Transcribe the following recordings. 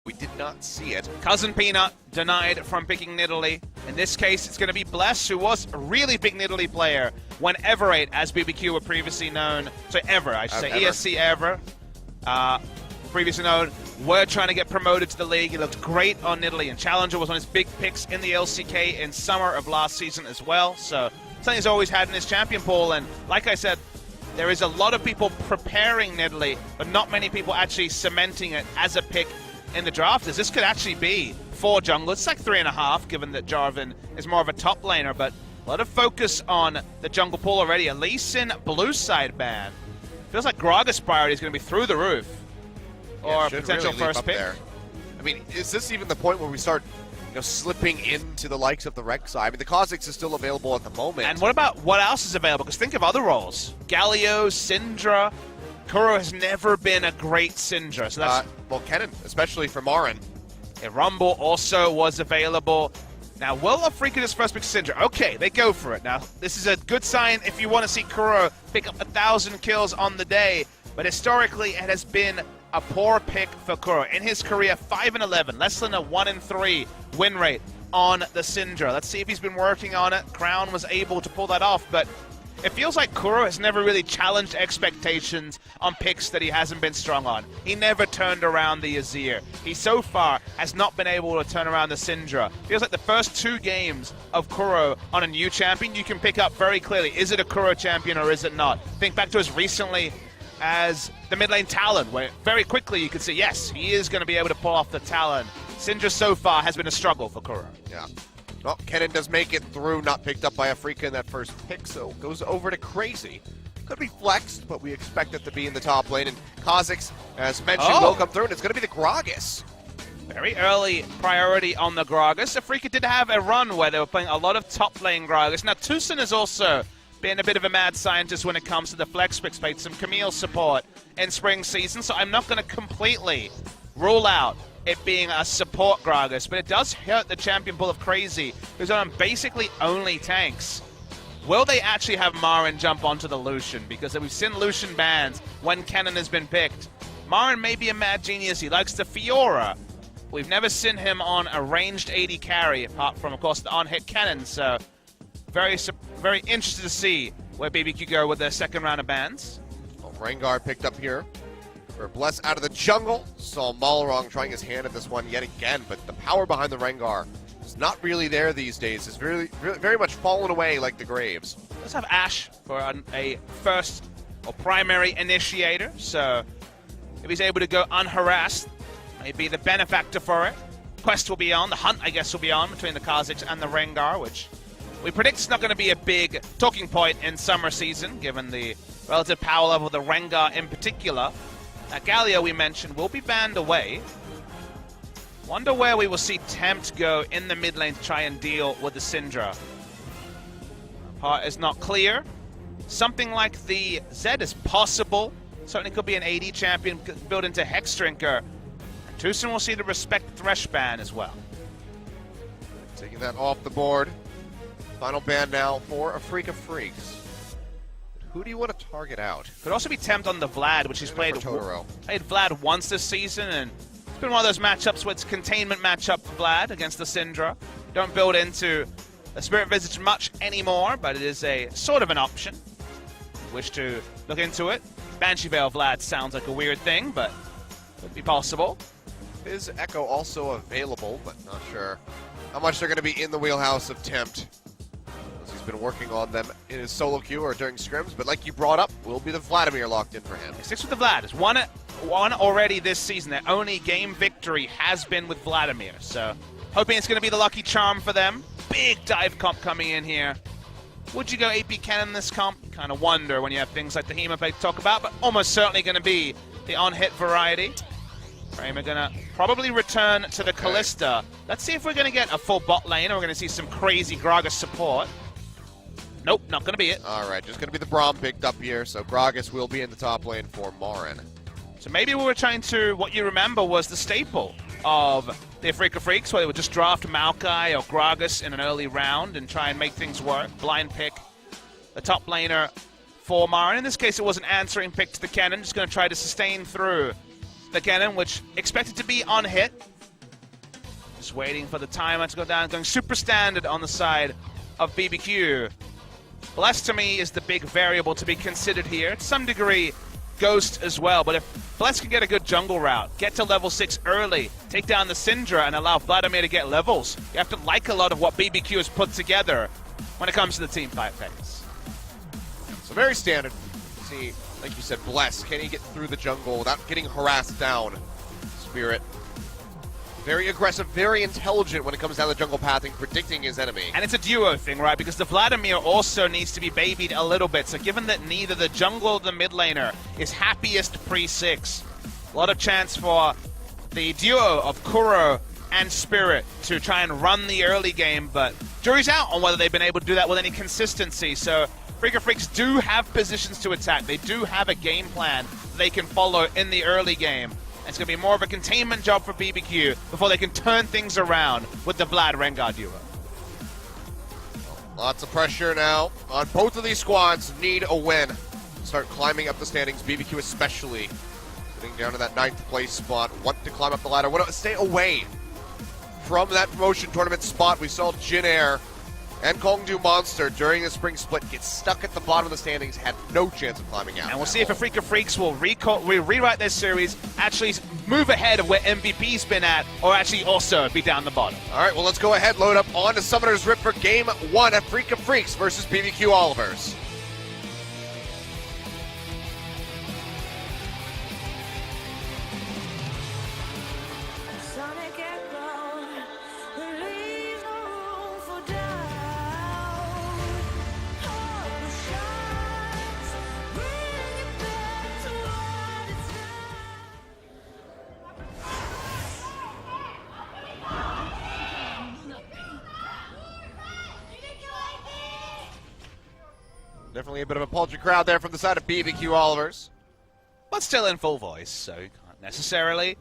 We did not see it. Cousin Peanut denied from picking Nidalee. In this case, it's going to be Bless, who was a really big Nidalee player when Everate, as BBQ were previously known. So Ever, I should say. Ever. ESC Ever. Previously known, were trying to get promoted to the league. He looked great on Nidalee, and Challenger was one of his big picks in the LCK in summer of last season as well. So something he's always had in his champion pool. And like I said, there is a lot of people preparing Nidalee, but not many people actually cementing it as a pick in the draft. As this could actually be 4 junglers. It's like 3.5, given that Jarvan is more of a top laner, but a lot of focus on the jungle pool already. A Lee Sin blue side ban. Feels like Gragas priority is going to be through the roof. Or a potential really first pick. There. I mean, is this even the point where we start, slipping into the likes of the Rek'Sai? I mean, the Kha'Zix is still available at the moment. And what about what else is available? Because think of other roles. Galio, Syndra. Kuro has never been a great Syndra. So that's well, Kennen, especially for Marin. Rumble also was available. Now, will Afrika just first pick Syndra? Okay, they go for it. Now, this is a good sign if you want to see Kuro pick up 1,000 kills on the day. But historically, it has been a poor pick for Kuro. In his career, 5-11, less than a 1-3 win rate on the Syndra. Let's see if he's been working on it. Crown was able to pull that off, but it feels like Kuro has never really challenged expectations on picks that he hasn't been strong on. He never turned around the Azir. He so far has not been able to turn around the Syndra. Feels like the first 2 games of Kuro on a new champion, you can pick up very clearly, is it a Kuro champion or is it not? Think back to as recently as the mid lane Talon, where very quickly you could see, yes, he is going to be able to pull off the Talon. Syndra so far has been a struggle for Kuro. Yeah. Well, Kennen does make it through, not picked up by Afrika in that first pick, so goes over to Crazy. Could be flexed, but we expect it to be in the top lane. And Kha'Zix, as mentioned, will come through, and it's going to be the Gragas. Very early priority on the Gragas. Afrika did have a run where they were playing a lot of top lane Gragas. Now, Tucson has also been a bit of a mad scientist when it comes to the flex picks. Played some Camille support in spring season, so I'm not going to completely rule out it being a support Gragas, but it does hurt the champion pool of Crazy, who's on basically only tanks. Will they actually have Marin jump onto the Lucian? Because we've seen Lucian bans when Kennen has been picked. Marin may be a mad genius. He likes the Fiora. We've never seen him on a ranged AD carry, apart from, of course, the on-hit Kennen. So very interested to see where BBQ go with their second round of bans. Well, Rengar picked up here. For Bless out of the jungle. Saw Malrong trying his hand at this one yet again, but the power behind the Rengar is not really there these days. It's very much fallen away like the Graves. Let's have Ashe for a first or primary initiator, so if he's able to go unharassed, maybe the benefactor for it. Quest will be on, the hunt I guess will be on between the Kha'Zix and the Rengar, which we predict is not going to be a big talking point in summer season, given the relative power level of the Rengar in particular. Galio, we mentioned, will be banned away. Wonder where we will see Tempt go in the mid lane to try and deal with the Syndra. Part is not clear. Something like the Zed is possible. Certainly could be an AD champion built into Hexdrinker. And Tucson will see the Respect Thresh ban as well. Taking that off the board. Final ban now for Afrika Freaks. Who do you want to target out? Could also be Tempt on the Vlad, which he's played Vlad once this season, and it's been one of those matchups where it's containment matchup for Vlad against the Syndra. Don't build into the Spirit Visage much anymore, but it is a sort of an option. Wish to look into it. Banshee Veil Vlad sounds like a weird thing, but could be possible. Is Echo also available, but not sure how much they're going to be in the wheelhouse of Tempt. He's been working on them in his solo queue or during scrims, but like you brought up, will be the Vladimir locked in for him. He sticks with the Vlad. It's one already this season. Their only game victory has been with Vladimir, so hoping it's going to be the lucky charm for them. Big dive comp coming in here. Would you go AP Kennen this comp? You kind of wonder when you have things like the Hema to talk about, but almost certainly going to be the on-hit variety. Kramer going to probably return to the Kalista. Let's see if we're going to get a full bot lane or we're going to see some crazy Gragas support. Nope, not going to be it. All right, just going to be the Braum picked up here, so Gragas will be in the top lane for Marin. So maybe we were trying to, what you remember was the staple of the Afrika Freaks, where they would just draft Maokai or Gragas in an early round and try and make things work. Blind pick the top laner for Marin. In this case, it was an answering pick to the Kennen, just going to try to sustain through the Kennen, which expected to be on hit. Just waiting for the timer to go down, going super standard on the side of BBQ. Bless to me is the big variable to be considered here. To some degree, Ghost as well, but if Bless can get a good jungle route, get to level 6 early, take down the Syndra and allow Vladimir to get levels, you have to like a lot of what BBQ has put together when it comes to the team fight phase. So very standard. See, like you said, Bless, can he get through the jungle without getting harassed down? Spirit, very aggressive, very intelligent when it comes down the jungle pathing, predicting his enemy. And it's a duo thing, right? Because the Vladimir also needs to be babied a little bit. So given that neither the jungle or the mid laner is happiest pre-6, a lot of chance for the duo of Kuro and Spirit to try and run the early game, but jury's out on whether they've been able to do that with any consistency. So Freaka Freaks do have positions to attack. They do have a game plan they can follow in the early game. It's going to be more of a containment job for BBQ before they can turn things around with the Vlad Rengar duo. Lots of pressure now on both of these squads. Need a win. Start climbing up the standings, BBQ especially. Getting down to that 9th place spot. Want to climb up the ladder. Want to stay away from that promotion tournament spot. We saw Jin Air and Kongdu Monster during the spring split get stuck at the bottom of the standings, had no chance of climbing out. And we'll see if Freaka Freaks will rewrite their series, actually move ahead of where MVP's been at, or actually also be down the bottom. All right, well, let's go ahead, load up on to Summoner's Rift for Game 1 at Freaka Freaks versus BBQ Olivers. Definitely a bit of a paltry crowd there from the side of BBQ Olivers. But still in full voice, so you can't necessarily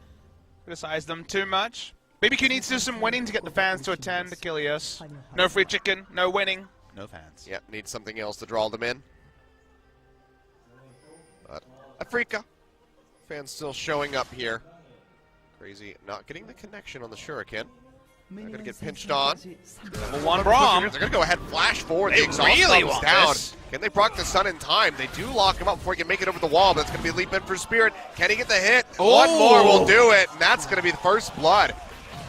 criticize them too much. BBQ needs to do some winning to get the fans to attend Achilles. No free chicken, no winning, no fans. Yep, needs something else to draw them in. But Afrika, fans still showing up here. Crazy not getting the connection on the Shuriken. They're going to get pinched on. Level 1 Braum. They're going to go ahead and flash forward. They The exhaust really comes want down. this. Can they proc the sun in time? They do lock him up before he can make it over the wall, but it's going to be a leap in for Spirit. Can he get the hit? One more will do it, and that's going to be the first blood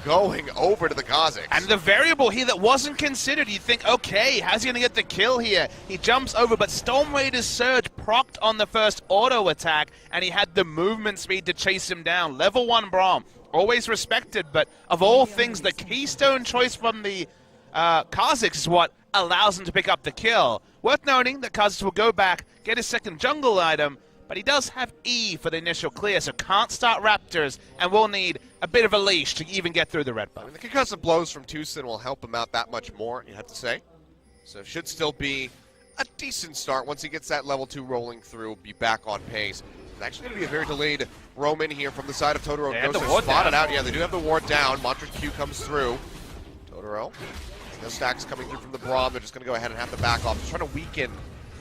going over to the Kazakhs. And the variable here that wasn't considered, you think, okay, how's he going to get the kill here? He jumps over, but Storm Raider's Surge procced on the first auto attack, and he had the movement speed to chase him down. Level 1 Braum. Always respected, but of all things, the keystone choice from the Kazakhs is what allows him to pick up the kill. Worth noting that Kazakhs will go back, get his second jungle item, but he does have E for the initial clear, so can't start Raptors, and will need a bit of a leash to even get through the red buff. I mean, the concussive blows from Tucson will help him out that much more, you have to say. So should still be a decent start. Once he gets that level 2 rolling through, be back on pace. It's actually going to be a very delayed roam in here from the side of Totoro. Ghost is spotted out. Yeah, they do have the ward down. Mantra Q comes through. Totoro. No stacks coming through from the Braum. They're just going to go ahead and have to back off. Just trying to weaken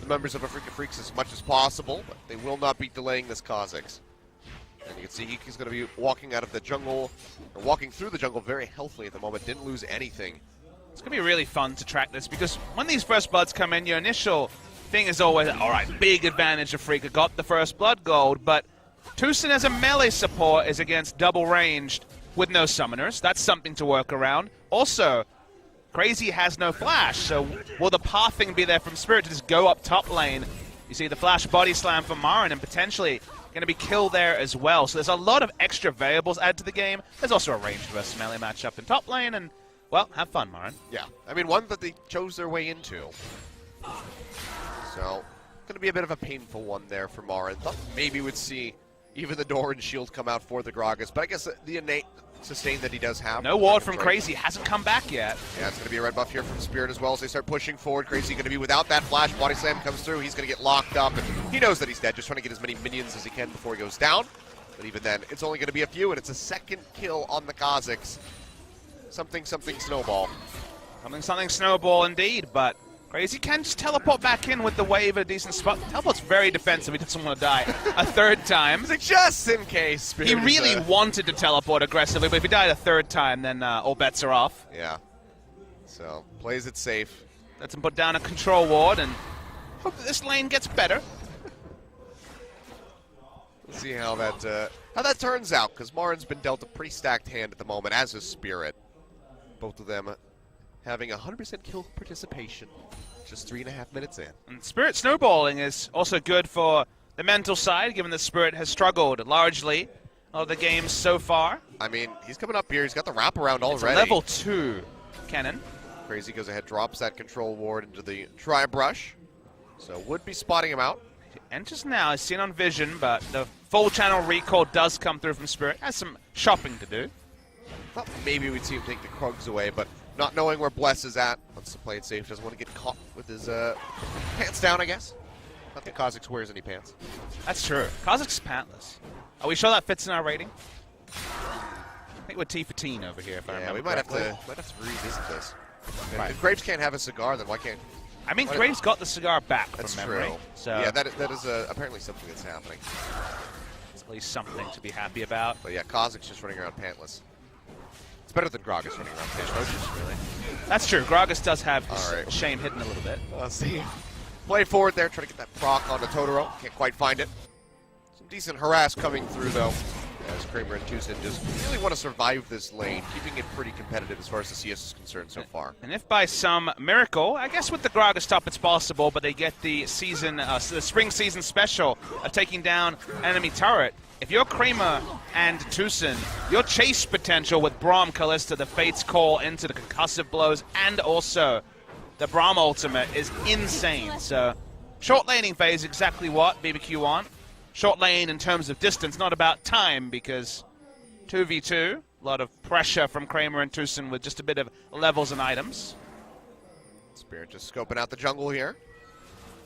the members of Freaka Freaks as much as possible, but they will not be delaying this Kazakhs. And you can see he's going to be walking out of the jungle, or walking through the jungle very healthily at the moment. Didn't lose anything. It's going to be really fun to track this, because when these first bloods come in, your initial thing is always, all right, big advantage of Freaka, got the first blood gold, but Tucson as a melee support is against double ranged with no summoners. That's something to work around. Also, Crazy has no flash, so will the pathing be there from Spirit to just go up top lane? You see the flash body slam from Marin, and potentially going to be killed there as well. So there's a lot of extra variables added to the game. There's also a ranged versus melee matchup in top lane, and, well, have fun, Marin. Yeah, I mean, one that they chose their way into. So, going to be a bit of a painful one there for Marin. Thought maybe we'd see even the door and shield come out for the Gragas, but I guess the innate sustain that he does have. No ward from Crazy, hasn't come back yet. Yeah, it's going to be a red buff here from Spirit as well as they start pushing forward. Crazy going to be without that flash. Body slam comes through. He's going to get locked up, and he knows that he's dead, just trying to get as many minions as he can before he goes down. But even then, it's only going to be a few, and it's a second kill on the Kazakhs. Something snowball. Something snowball indeed, but Crazy can just teleport back in with the wave at a decent spot. Teleport's very defensive. He doesn't want to die a third time. Just in case. Spirit he really wanted to teleport aggressively, but if he died a third time, then all bets are off. Yeah. So, plays it safe. Lets him put down a control ward and hope that this lane gets better. Let's see how that turns out, because Marin's been dealt a pretty stacked hand at the moment, as is Spirit. Both of them having 100% kill participation just 3.5 minutes in. And Spirit snowballing is also good for the mental side, given that Spirit has struggled largely of the games so far. I mean, he's coming up here. He's got the wraparound already. It's a level 2 cannon. Crazy goes ahead, drops that control ward into the tri-brush. So would be spotting him out. And just now, is seen on vision, but the full channel recall does come through from Spirit. Has some shopping to do. Thought maybe we'd see him take the Krugs away, but not knowing where Bless is at, wants to play it safe, doesn't want to get caught with his pants down, I guess. Not that Kha'Zix wears any pants. That's true. Kha'Zix is pantless. Are we sure that fits in our rating? I think we're T for teen over here, if I remember we might have to revisit this. Right. If Graves can't have a cigar, then why can't... I mean, Graves got the cigar back that's from memory. True. So yeah, that is apparently something that's happening. It's at least something to be happy about. But yeah, Kha'Zix just running around pantless. It's better than Gragas running around pantless. Really. That's true. Gragas does have his shame hidden a little bit. Let's see. Play forward there, try to get that proc onto Totoro. Can't quite find it. Some decent harass coming through, though, as Kramer and Tucson just really want to survive this lane, keeping it pretty competitive as far as the CS is concerned so far. And if by some miracle, I guess with the Gragas top it's possible, but they get the season, the spring season special of taking down enemy turret. If you're Kramer and Tucson, your chase potential with Braum, Callista, the Fate's Call into the concussive blows, and also the Braum ultimate is insane. So, short laning phase, exactly what BBQ want. Short lane in terms of distance, not about time, because 2v2, a lot of pressure from Kramer and Tucson with just a bit of levels and items. Spirit just scoping out the jungle here.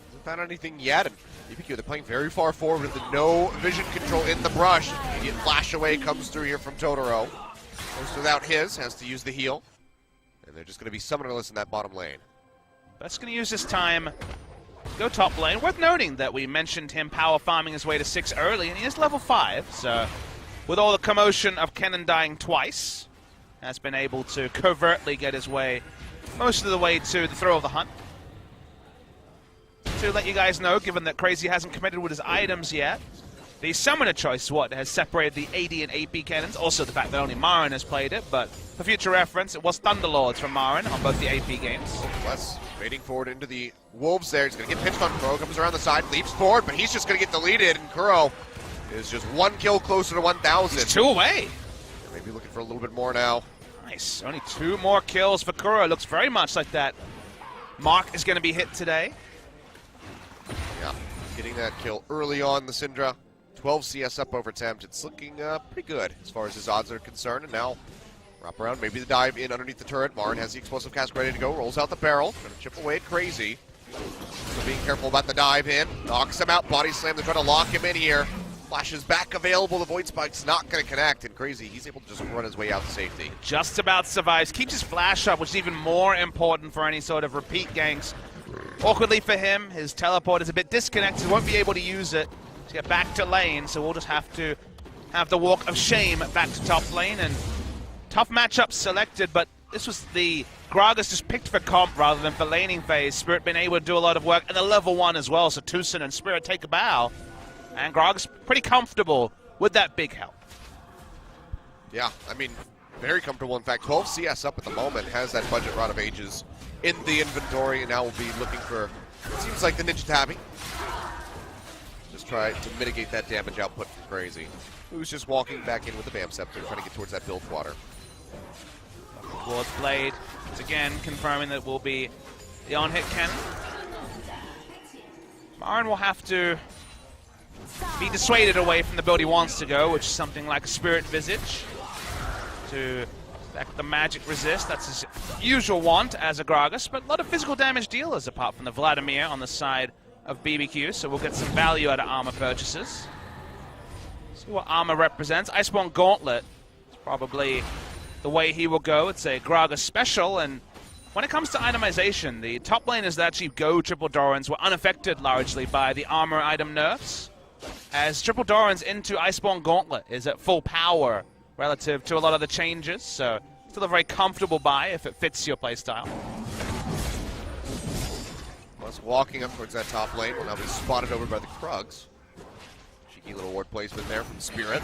Hasn't found anything yet, and BBQ, they're playing very far forward with the no vision control in the brush. Immediate flash away comes through here from Totoro. Goes without his, has to use the heal. And they're just going to be summonerless in that bottom lane. That's going to use this time to go top lane. Worth noting that we mentioned him power farming his way to 6 early, and he is level 5. So, with all the commotion of Kennen dying twice, has been able to covertly get his way most of the way to the throw of the hunt. To let you guys know, given that Crazy hasn't committed with his items yet, the summoner choice is what has separated the AD and AP cannons. Also the fact that only Marin has played it, but for future reference, it was Thunderlords from Marin on both the AP games. Wes fading forward into the Wolves there. He's going to get pitched on Kuro, comes around the side, leaps forward, but he's just going to get deleted, and Kuro is just 1 kill closer to 1,000. He's 2 away. Maybe looking for a little bit more now. Nice. Only 2 more kills for Kuro. Looks very much like that mark is going to be hit today. Yeah, getting that kill early on the Syndra. 12 CS up over attempt. It's looking pretty good as far as his odds are concerned. And now, wrap around, maybe the dive in underneath the turret. Marin has the explosive cast ready to go, rolls out the barrel. Trying to chip away at Crazy. So being careful about the dive in. Knocks him out, body slam. They're trying to lock him in here. Flashes back available. The Void Spike's not going to connect. And Crazy, he's able to just run his way out to safety. Just about survives. Keeps his flash up, which is even more important for any sort of repeat ganks. Awkwardly for him, his teleport is a bit disconnected. Won't be able to use it to get back to lane, so we'll just have to have the walk of shame back to top lane. And tough matchup selected, but this was the Gragas just picked for comp rather than for laning phase. Spirit been able to do a lot of work, and the level 1 as well, so Tucson and Spirit take a bow. And Gragas pretty comfortable with that big help. Yeah, I mean, very comfortable. In fact, 12 CS up at the moment, has that budget Rod of Ages in the inventory, and now we'll be looking for, it seems like, the Ninja Tabby. Just try to mitigate that damage output from Crazy, who's just walking back in with the Bam Scepter, trying to get towards that build water. Towards Blade, once again confirming that it will be the on-hit cannon. Marin will have to be dissuaded away from the build he wants to go, which is something like a Spirit Visage to back the magic resist. That's his usual want as a Gragas, but a lot of physical damage dealers apart from the Vladimir on the side of BBQ, so we'll get some value out of armor purchases. See what armor represents. Iceborne Gauntlet is probably the way he will go. It's a Gragas special, and when it comes to itemization, the top laners that actually go triple Dorans were unaffected largely by the armor item nerfs, as triple Dorans into Iceborne Gauntlet is at full power relative to a lot of the changes, so still a very comfortable buy if it fits your playstyle. Was walking up towards that top lane will now be spotted over by the Krugs. Cheeky little ward placement there from Spirit.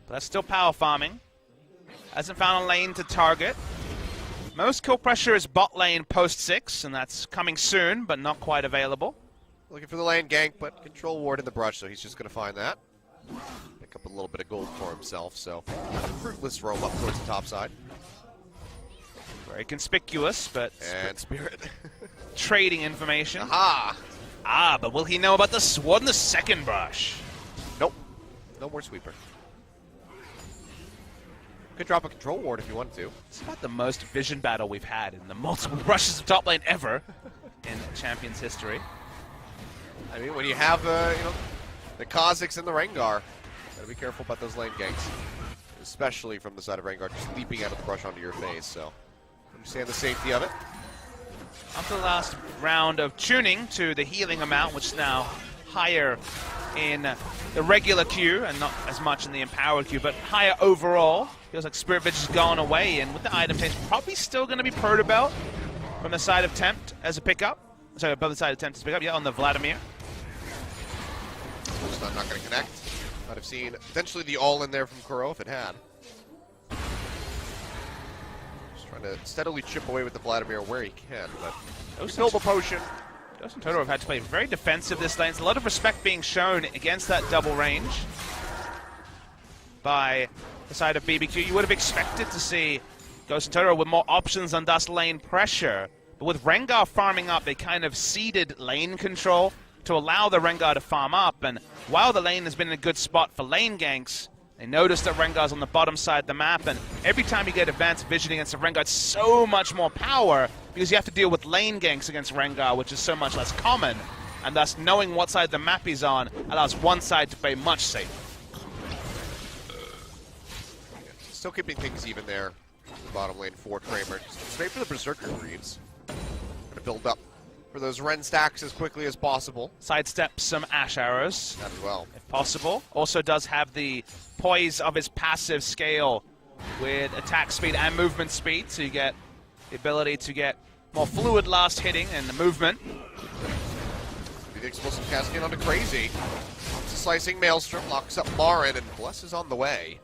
But that's still power farming. Hasn't found a lane to target. Most kill pressure is bot lane post 6, and that's coming soon, but not quite available. Looking for the lane gank, but control ward in the brush, so he's just going to find that. Pick up a little bit of gold for himself, so fruitless roam up towards the top side. Very conspicuous, but... And Spirit. Trading information. Aha! Ah, but will he know about the sword in the second brush? Nope. No more sweeper. Could drop a control ward if you wanted to. It's about the most vision battle we've had in the multiple brushes of top lane ever in Champions history. I mean, when you have the Kha'Zix and the Rengar, gotta be careful about those lane ganks, especially from the side of Rengar, just leaping out of the brush onto your face. So understand the safety of it. After the last round of tuning to the healing amount, which is now higher in the regular queue and not as much in the empowered queue, but higher overall. Feels like Spirit Bitch has gone away, and with the item change, probably still going to be Proto Belt from the side of Tempt as a pickup. Sorry, above the side of Tempt as a pickup, yeah, on the Vladimir. Just not going to connect. Might have seen potentially the all in there from Kuro if it had. Just trying to steadily chip away with the Vladimir where he can, but build a potion. Ghost and Totoro have had to play very defensive this lane. There's a lot of respect being shown against that double range by the side of BBQ. You would have expected to see Ghost and Totoro with more options on Dust lane pressure. But with Rengar farming up, they kind of ceded lane control to allow the Rengar to farm up. And while the lane has been in a good spot for lane ganks, they noticed that Rengar's on the bottom side of the map. And every time you get advanced vision against a Rengar, it's so much more power because you have to deal with lane ganks against Rengar, which is so much less common. And thus, knowing what side the map he's on allows one side to play much safer. Still keeping things even there. The bottom lane for Kramer. Just wait for the Berserker Greaves. Gonna build up for those Ren stacks as quickly as possible. Sidestep some Ash Arrows. That as well. If possible. Also does have the poise of his passive scale with attack speed and movement speed, so you get the ability to get more fluid last hitting and the movement. The explosive cascade onto Crazy. It's a slicing Maelstrom, locks up Marin, and Bless is on the way.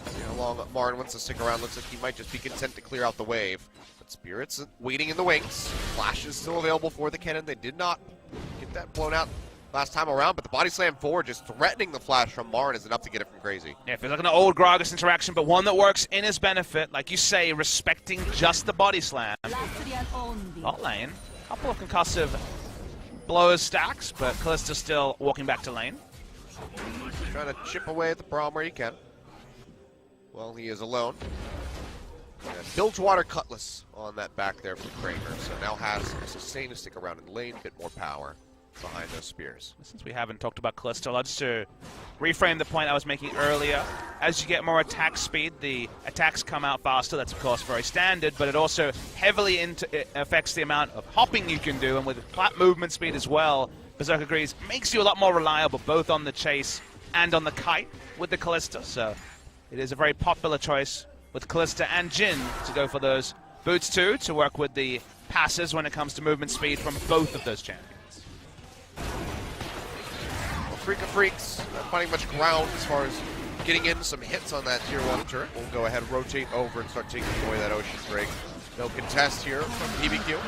See how long Marin wants to stick around. Looks like he might just be content to clear out the wave. But Spirit's waiting in the wings. Flash is still available for the cannon. They did not get that blown out last time around, but the body slam forward just threatening the flash from Marin is enough to get it from Crazy. Yeah, it feels like an old Gragas interaction, but one that works in his benefit. Like you say, respecting just the body slam. Bot lane, a couple of concussive blows stacks, but Kalista still walking back to lane. Trying to chip away at the Braum where he can. Well, he is alone. And Bilgewater Cutlass on that back there for Kramer, so now has sustain to stick around in the lane, a bit more power behind those spears. Since we haven't talked about Kalista, I'll just to reframe the point I was making earlier. As you get more attack speed, the attacks come out faster. That's, of course, very standard, but it also heavily affects the amount of hopping you can do, and with flat movement speed as well, Berserker Greaves makes you a lot more reliable, both on the chase and on the kite with the Kalista. So it is a very popular choice with Kalista and Jhin to go for those boots too, to work with the passes when it comes to movement speed from both of those champions. Well, Freak of Freaks, not finding much ground as far as getting in some hits on that tier 1 turret. We'll go ahead, rotate over and start taking away that Ocean Drake. No contest here from BBQ.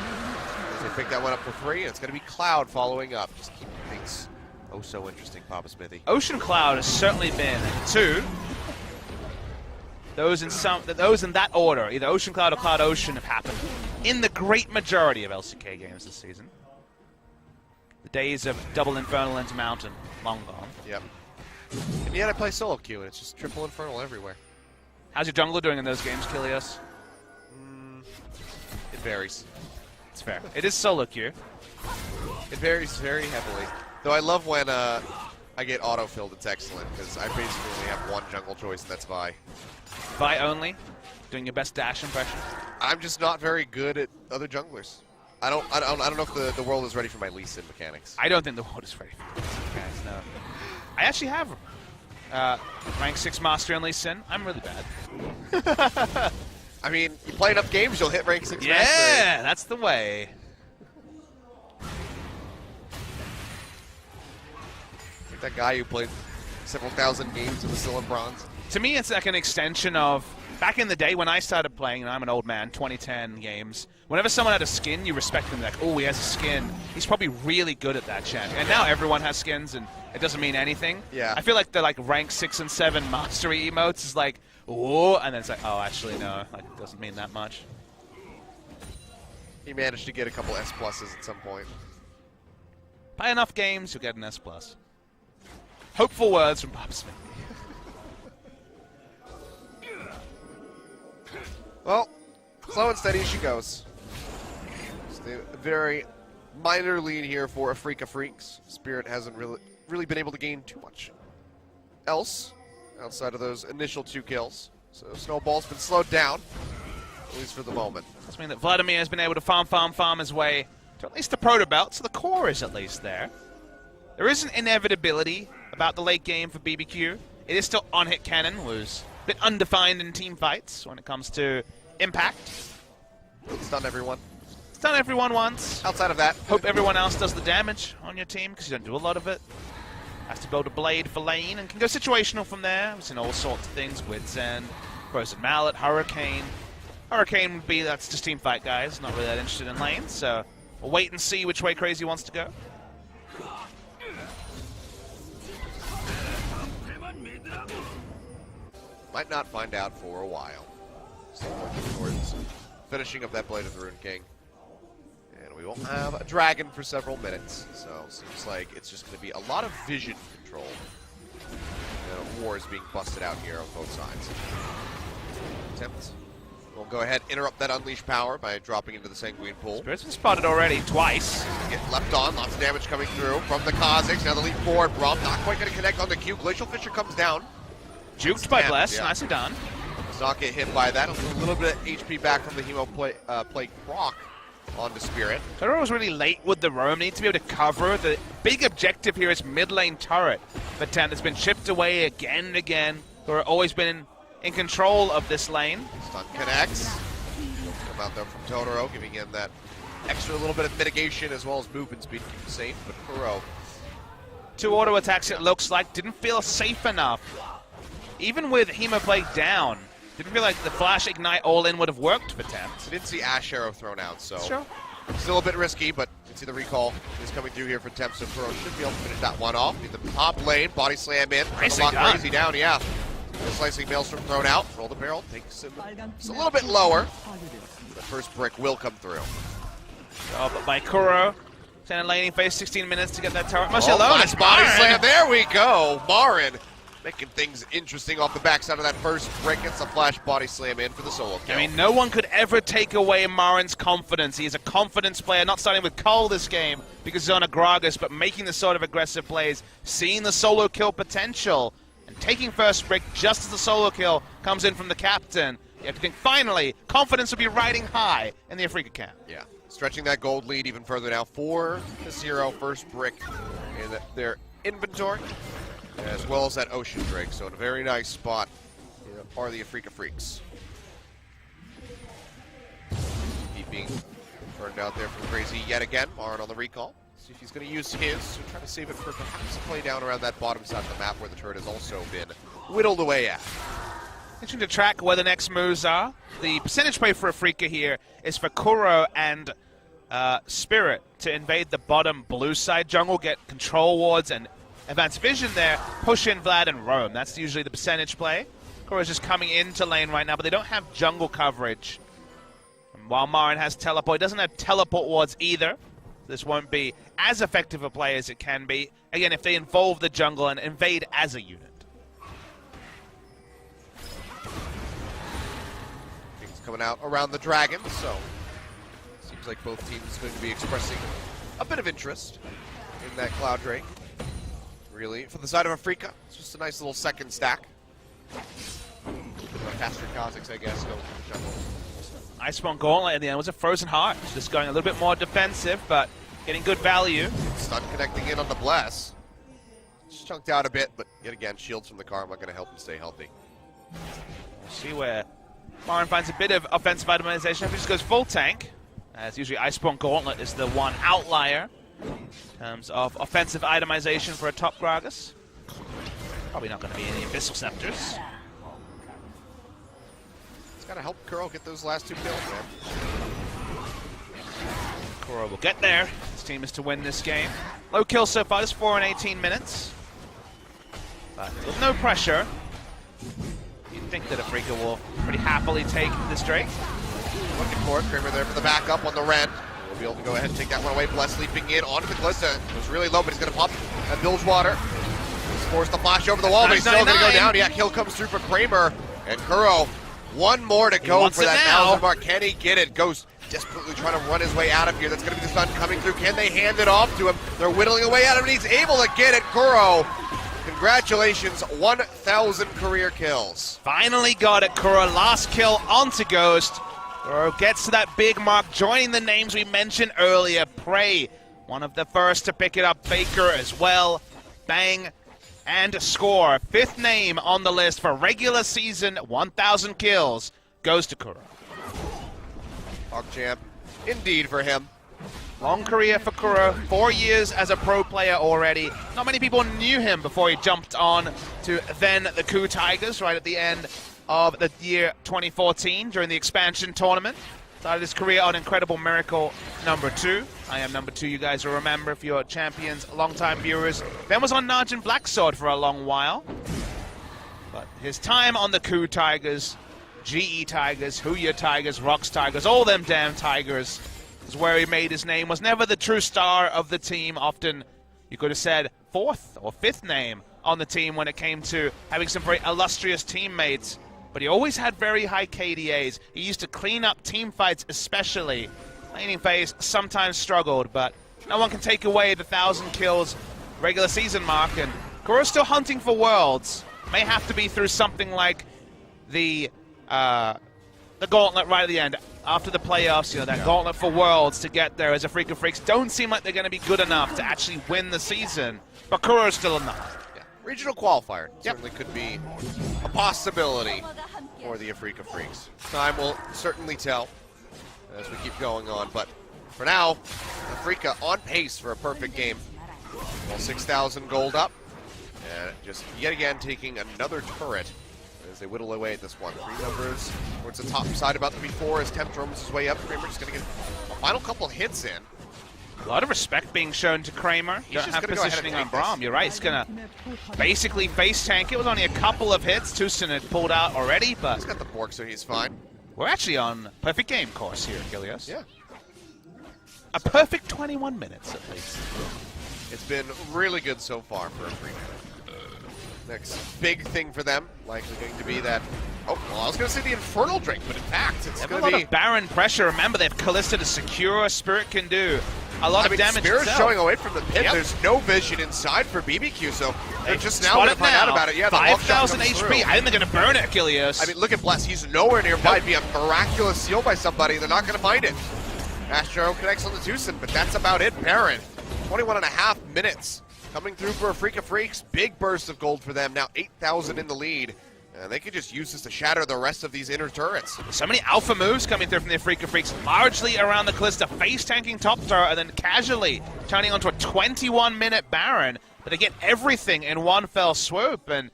As they pick that one up for 3, and it's going to be Cloud following up. Just keeping things oh so interesting, Papa Smithy. Ocean Cloud has certainly been 2. Those in that order, either Ocean Cloud or Cloud Ocean, have happened in the great majority of LCK games this season. The days of double Infernal into Mountain, long gone. Yep. And yet I play solo queue, and it's just triple Infernal everywhere. How's your jungler doing in those games, Kilios? It varies. It's fair. It is solo queue. It varies very heavily. Though I love when I get auto-filled, it's excellent, because I basically only have one jungle choice, and that's Vi. Vi only? Doing your best dash impression. I'm just not very good at other junglers. I don't know if the world is ready for my Lee Sin mechanics. I don't think the world is ready for this, guys. No. I actually have rank 6 master in Lee Sin. I'm really bad. I mean, you play enough games, you'll hit rank 6 master. Yeah, that's the way. Like that guy who played several thousand games and was still in bronze. To me, it's like an extension of back in the day when I started playing, and I'm an old man, 2010 games. Whenever someone had a skin, you respect them. Like, oh, he has a skin. He's probably really good at that champ. And now everyone has skins, and it doesn't mean anything. Yeah. I feel like the rank 6 and 7 mastery emotes is like, oh, and then it's like, oh, actually no, like it doesn't mean that much. He managed to get a couple S pluses at some point. Play enough games, you'll get an S+. Hopeful words from Bob Smith. Well, slow and steady she goes. It's the very minor lead here for Afrika Freaks. Spirit hasn't really been able to gain too much else outside of those initial 2 kills. So Snowball's been slowed down, at least for the moment. Does mean that Vladimir has been able to farm his way to at least the proto belt, so the core is at least there. There is an inevitability about the late game for BBQ. It is still on-hit cannon, who's a bit undefined in team fights when it comes to impact. It's done everyone. It's done everyone once. Outside of that, Hope everyone else does the damage on your team, because you don't do a lot of it. Has to build a blade for lane, and can go situational from there. We've seen all sorts of things. Wits End, Frozen Mallet, Hurricane. Hurricane would be, that's just team fight, guys. Not really that interested in lane, so we'll wait and see which way Crazy wants to go. might not find out for a while. Still working towards finishing up that Blade of the Rune King. And we won't have a dragon for several minutes, so seems like it's just going to be a lot of vision control. War is being busted out here on both sides. Attempt. We'll go ahead and interrupt that unleashed power by dropping into the Sanguine Pool. Spirit's been spotted already, twice. Get leapt on, lots of damage coming through from the Kazakhs. Now the leap forward, Brom not quite going to connect on the Q. Glacial Fisher comes down. Juked by Bless, yeah. Nicely done. Does not get hit by that. A little bit of HP back from the Hemo Plague proc onto Spirit. Kuro was really late with the roam. Need to be able to cover. The big objective here is mid lane turret. The tent has been chipped away again and again. Kuro always been in control of this lane. Stun connects. Come out there from Totoro, giving him that extra little bit of mitigation as well as movement speed to keep him safe. But Kuro, 2 auto attacks it looks like. Didn't feel safe enough. Even with Hemo Plague down, didn't feel like the Flash Ignite all-in would have worked for Temps. I didn't see Ash Arrow thrown out, so sure. Still a bit risky, but you can see the recall is coming through here for Temps, so Kuro should be able to finish that one off. In the top lane, body slam in, lock Crazy down, yeah. The slicing Maelstrom thrown out, roll the barrel, takes him just a little bit lower. The first brick will come through. Oh, but by Kuro, sending laning phase, 16 minutes to get that turret. Mostly alone. Nice body slam, there we go. Marin making things interesting off the backside of that first brick. Gets a flash body slam in for the solo kill. I mean, no one could ever take away Marin's confidence. He is a confidence player, not starting with Cole this game because he's on a Gragas, but making the sort of aggressive plays, seeing the solo kill potential, and taking first brick just as the solo kill comes in from the captain. You have to think, finally, confidence will be riding high in the Afrika camp. Yeah, stretching that gold lead even further now. 4-0 first brick in their inventory, as well as that Ocean Drake. So in a very nice spot are the Afrika Freaks. Being turned out there from Crazy yet again. Marin on the recall. See if he's going to use his to try to save it for perhaps a play down around that bottom side of the map where the turret has also been whittled away at. Interesting to track where the next moves are. The percentage play for Afrika here is for Kuro and Spirit to invade the bottom blue side jungle, get control wards and advanced vision there, push in Vlad and roam. That's usually the percentage play. Kuro's just coming into lane right now, but they don't have jungle coverage. And while Marin has teleport, he doesn't have teleport wards either. This won't be as effective a play as it can be. Again, if they involve the jungle and invade as a unit. Things coming out around the dragon, so seems like both teams are going to be expressing a bit of interest in that Cloud Drake. Really, for the side of Afrika, it's just a nice little second stack. Pastor Kazakhs, I guess, go jungle. Iceborne Gauntlet in the end was a Frozen Heart. Just going a little bit more defensive, but getting good value. Stun connecting in on the Bless. Just chunked out a bit, but yet again, shields from the Karma going to help him stay healthy. We'll see where Marin finds a bit of offensive itemization. If he just goes full tank, as usually Iceborne Gauntlet is the one outlier in terms of offensive itemization for a top Gragas. Probably not going to be any Abyssal Scepters. It's got to help Kuro get those last 2 kills, man. Kuro will get there. His team is to win this game. Low kill so far, just 4 in 18 minutes. But with no pressure, you'd think that Afrika will pretty happily take this Drake. Looking for it. Kramer there for the backup on the Ren. We'll be able to go ahead and take that one away. Bless leaping in onto the Glissa. It was really low, but he's going to pop that Bilgewater. He's forced the flash over the wall, but he's still going to go down. Yeah, kill comes through for Kramer. And Kuro, one more to go for that 1,000 mark. Can he get it? Ghost desperately trying to run his way out of here. That's going to be the stun coming through. Can they hand it off to him? They're whittling away at him, and he's able to get it. Kuro, congratulations, 1,000 career kills. Finally got it, Kuro. Last kill onto Ghost. Kuro gets to that big mark, joining the names we mentioned earlier. Prey, one of the first to pick it up. Faker as well. Bang and score. 5th name on the list for regular season, 1,000 kills. Goes to Kuro. Champ, indeed for him. Long career for Kuro, 4 years as a pro player already. Not many people knew him before he jumped on to then the Coup Tigers right at the end of the year 2014 during the expansion tournament. Started his career on Incredible Miracle #2. I am #2, you guys will remember if you're Champions, long-time viewers. Then was on Najin Blacksword for a long while. But his time on the Coup Tigers, GE Tigers, Huya Tigers, Rocks Tigers, all them damn Tigers is where he made his name. Was never the true star of the team. Often you could have said 4th or 5th name on the team when it came to having some very illustrious teammates. But he always had very high KDAs. He used to clean up team fights especially. Laning phase sometimes struggled, but no one can take away the 1,000 kills regular season mark. And Kuro's still hunting for Worlds. May have to be through something like the Gauntlet right at the end. After the playoffs, you know, that Gauntlet for Worlds to get there as Afrika Freaks don't seem like they're going to be good enough to actually win the season. But Kuro's still enough. Regional qualifier certainly could be a possibility for the Afrika Freaks. Time will certainly tell as we keep going on, but for now, Afrika on pace for a perfect game. Well, 6,000 gold up, and just yet again taking another turret as they whittle away at this one. 3 numbers towards the top side about 3-4 as Temp drums his way up. Kramer just going to get a final couple hits in. A lot of respect being shown to Kramer. He's don't have positioning on Braum. You're right. He's going to basically face tank. It was only a couple of hits. Tucson had pulled out already, but he's got the Bork, so he's fine. We're actually on perfect game course here, Kilios. Yeah. A perfect 21 minutes, at least. It's been really good so far for Afrika. Next big thing for them, likely going to be that. Oh, well, I was going to say the Infernal Drake, but in fact, it's going to be a lot of Baron pressure. Remember, they have Callista to secure. Spirit can do a lot of damage. Spirit's itself. showing away from the pit. Yep. There's no vision inside for BBQ, so they're just now going to find out about it. Yeah, 5,000 HP. I think they're going to burn it, Achilles. I mean, look at Bless. He's nowhere nearby. It'd be a miraculous seal by somebody. They're not going to find it. Astro connects on the Tucson, but that's about it. Baron, 21.5 minutes coming through for Afrika Freaks. Big burst of gold for them. Now 8,000 in the lead. And they could just use this to shatter the rest of these inner turrets. So many alpha moves coming through from the Afrika Freaks, largely around the Callista, face-tanking top turret, and then casually turning onto a 21-minute Baron. But they get everything in one fell swoop, and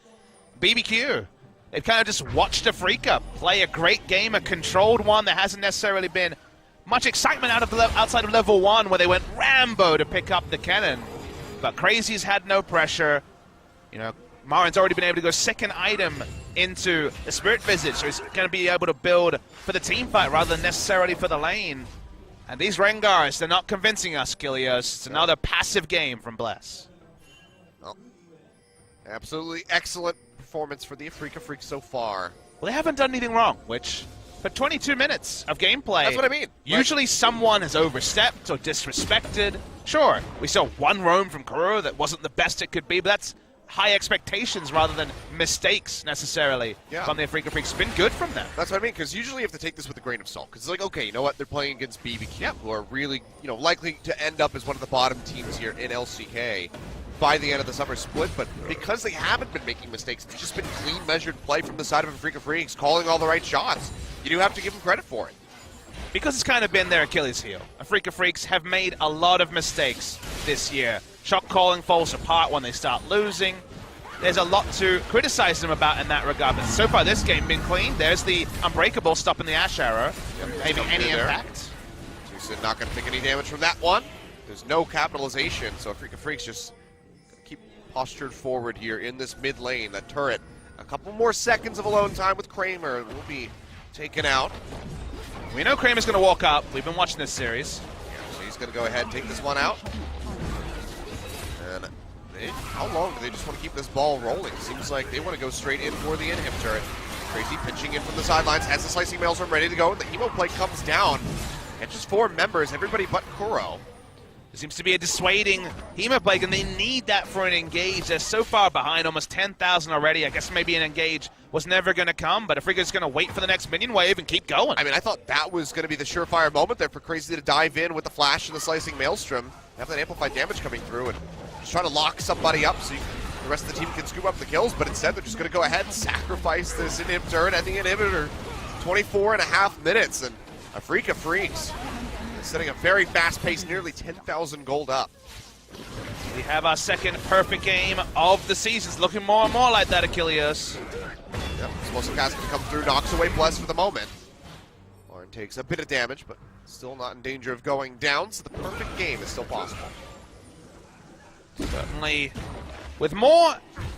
BBQ, they've kind of just watched Afrika play a great game, a controlled one. There hasn't necessarily been much excitement outside of level 1, where they went Rambo to pick up the cannon. But Crazy's had no pressure. You know, Marin's already been able to go second item into the Spirit Visage, so he's going to be able to build for the team fight rather than necessarily for the lane. And these Rengars, they're not convincing us, Kilios. It's another passive game from Bless. Well, absolutely excellent performance for the Afrika Freaks so far. Well, they haven't done anything wrong, which, for 22 minutes of gameplay, that's what I mean. Usually someone has overstepped or disrespected. Sure, we saw one roam from Kuro that wasn't the best it could be, but that's high expectations rather than mistakes necessarily from the Afrika Freaks. It's been good from them. That's what I mean, because usually you have to take this with a grain of salt. Because it's like, okay, you know what? They're playing against BBQ, who are really, likely to end up as one of the bottom teams here in LCK by the end of the summer split. But because they haven't been making mistakes, it's just been clean, measured play from the side of Afrika Freaks, calling all the right shots. You do have to give them credit for it. Because it's kind of been their Achilles heel. Afrika Freaks have made a lot of mistakes this year. Shot calling falls apart when they start losing. There's a lot to criticize them about in that regard, but so far this game been clean. There's the Unbreakable stopping the Ash Arrow. Maybe any impact. Juicin not going to take any damage from that one. There's no capitalization, so Afrika Freaks just keep postured forward here in this mid lane. That turret, a couple more seconds of alone time with Kramer will be taken out. We know Kramer's going to walk up. We've been watching this series. So he's going to go ahead and take this one out. And how long do they just want to keep this ball rolling? Seems like they want to go straight in for the inhib turret. Crazy pinching in from the sidelines as the slicing maelstrom ready to go. The emo play comes down. And just 4 members, everybody but Kuro. There seems to be a dissuading Hemoplague, and they need that for an engage. They're so far behind, almost 10,000 already. I guess maybe an engage was never going to come, but Afrika's going to wait for the next minion wave and keep going. I mean, I thought that was going to be the surefire moment there for Crazy to dive in with the flash and the slicing maelstrom. Have that amplified damage coming through and just try to lock somebody up so the rest of the team can scoop up the kills, but instead they're just going to go ahead and sacrifice this inhib turret at the inhibitor. 24.5 minutes, and Afrika Freaks setting a very fast pace, nearly 10,000 gold up. We have our second perfect game of the season. It's looking more and more like that, Achilles. Yep, explosive cast going to come through, knocks away Bless for the moment. Lauren takes a bit of damage, but still not in danger of going down, so the perfect game is still possible. Certainly, with more,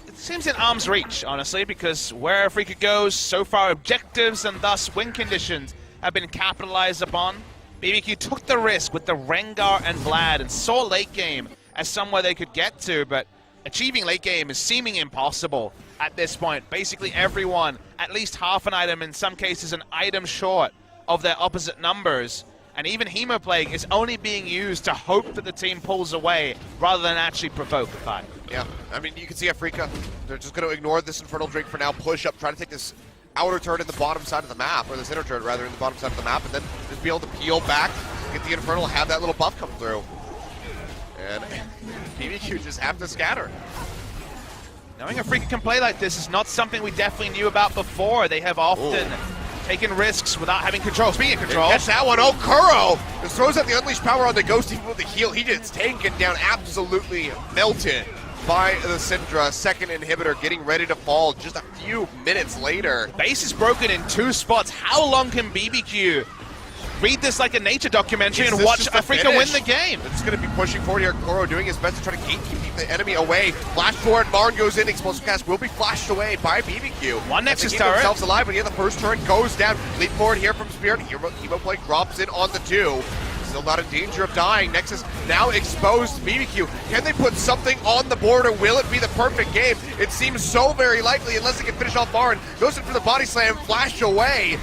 it seems in arm's reach, honestly, because where Afrika goes, so far objectives and thus win conditions have been capitalized upon. BBQ took the risk with the Rengar and Vlad and saw late game as somewhere they could get to, but achieving late game is seeming impossible at this point. Basically everyone, at least half an item, in some cases an item short of their opposite numbers. And even Hemoplague is only being used to hope that the team pulls away rather than actually provoke a fight. Yeah, I mean, you can see Afrika, they're just going to ignore this Infernal Drake for now, push up, try to take this outer turret in the bottom side of the map, or this inner turret rather in the bottom side of the map, and then just be able to peel back, get the Infernal, have that little buff come through. And BBQ just have to scatter. Knowing Afrika can play like this is not something we definitely knew about before. They have often taken risks without having control. Speaking of control. Catch that one. Oh, Kuro just throws out the Unleashed Power on the Ghost, even with the heal. He gets taken down, absolutely melted by the Syndra. Second inhibitor getting ready to fall just a few minutes later. Base is broken in 2 spots. How long can BBQ read this like a nature documentary and watch Afrika win the game? It's going to be pushing forward here. Kuro doing his best to try to keep the enemy away. Flash forward, Marn goes in. Explosive cast will be flashed away by BBQ. One Nexus turret. Themselves alive, but yeah, the first turret goes down. Leap forward here from Spirit. Hemoplague drops in on the 2. Still not in danger of dying. Nexus now exposed to BBQ. Can they put something on the board, or will it be the perfect game? It seems so very likely, unless they can finish off Marn. Goes in for the body slam, flash away.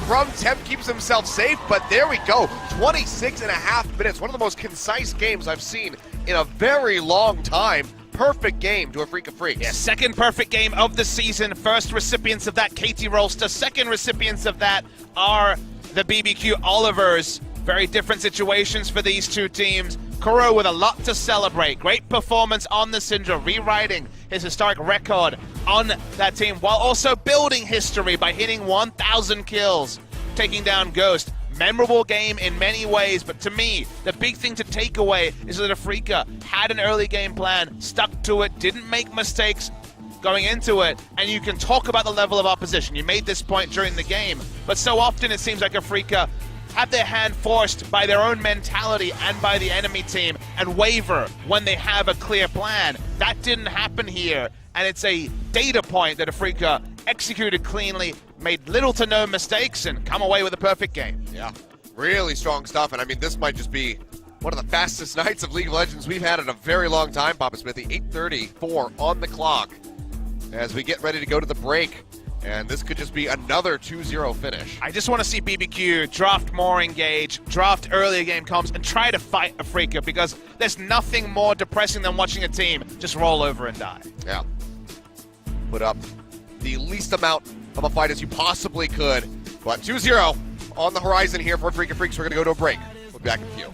From Temp keeps himself safe, but there we go. 26.5 minutes. One of the most concise games I've seen in a very long time. Perfect game to Afrika Freaks. Yeah, second perfect game of the season. First recipients of that, Katie Rolster. Second recipients of that are the BBQ Olivers. Very different situations for these two teams. Kuro with a lot to celebrate. Great performance on the Syndra, rewriting his historic record on that team while also building history by hitting 1,000 kills, taking down Ghost. Memorable game in many ways, but to me, the big thing to take away is that Afrika had an early game plan, stuck to it, didn't make mistakes going into it, and you can talk about the level of opposition. You made this point during the game, but so often it seems like Afrika have their hand forced by their own mentality and by the enemy team and waver when they have a clear plan. That didn't happen here, and it's a data point that Afrika executed cleanly, made little to no mistakes, and come away with a perfect game. Yeah, really strong stuff, and I mean, this might just be one of the fastest nights of League of Legends we've had in a very long time, Papa Smithy. 8:34 on the clock as we get ready to go to the break. And this could just be another 2-0 finish. I just want to see BBQ draft more engage, draft earlier game comps, and try to fight Afrika, because there's nothing more depressing than watching a team just roll over and die. Yeah. put up the least amount of a fight as you possibly could. But 2-0 on the horizon here for Freak of Freaks. We're going to go to a break. We'll be back in a few.